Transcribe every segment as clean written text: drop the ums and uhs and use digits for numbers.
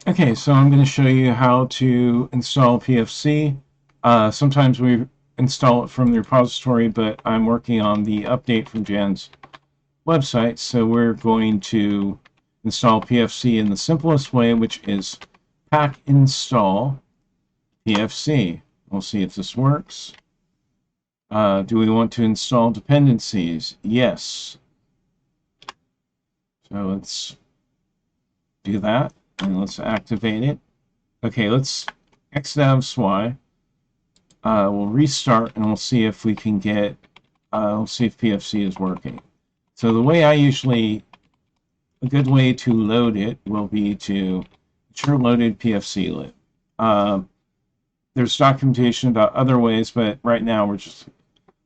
Okay, so I'm going to show you how to install PFC. Sometimes we install it from the repository, but I'm working on the update from Jan's website, so we're going to install PFC in the simplest way, which is pack install PFC. We'll see if this works. Do we want to install dependencies? Yes. So let's do that, and let's activate it. Okay, let's exit out of SWI. We'll restart and we'll see if we can get, we'll see if PFC is working. So the way a good way to load it will be to ensure loaded PFC lib. There's documentation about other ways, but right now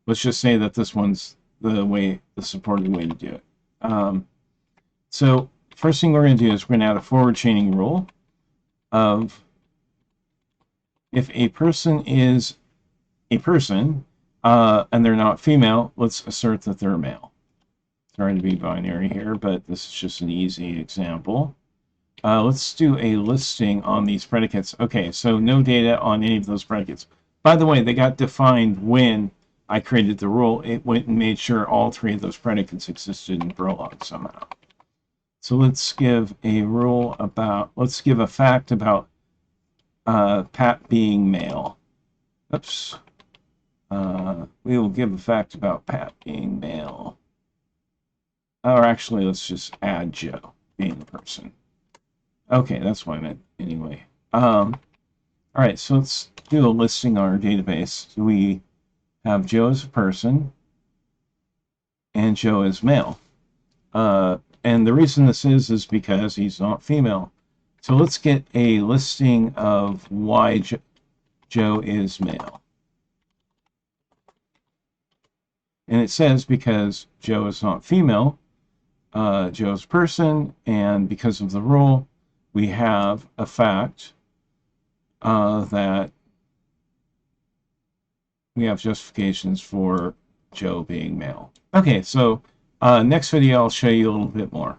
let's just say that this one's the supported way to do it. So first thing we're going to do is we're going to add a forward chaining rule of if a person is a person and they're not female, let's assert that they're male. Trying to be binary here, but this is just an easy example. Let's do a listing on these predicates. Okay, so no data on any of those predicates. By the way, they got defined when I created the rule. It went and made sure all three of those predicates existed in Prolog somehow. So let's give a rule about, let's give a fact about Pat being male. Oops. We will give a fact about Pat being male. Or actually, let's just add Joe being the person. Okay, that's what I meant anyway. All right, so let's do a listing on our database. So we have Joe as a person and Joe as male. And the reason this is because he's not female. So let's get a listing of why Joe is male. And it says because Joe is not female, Joe's person, and because of the rule, we have a fact that we have justifications for Joe being male. Okay, so next video I'll show you a little bit more.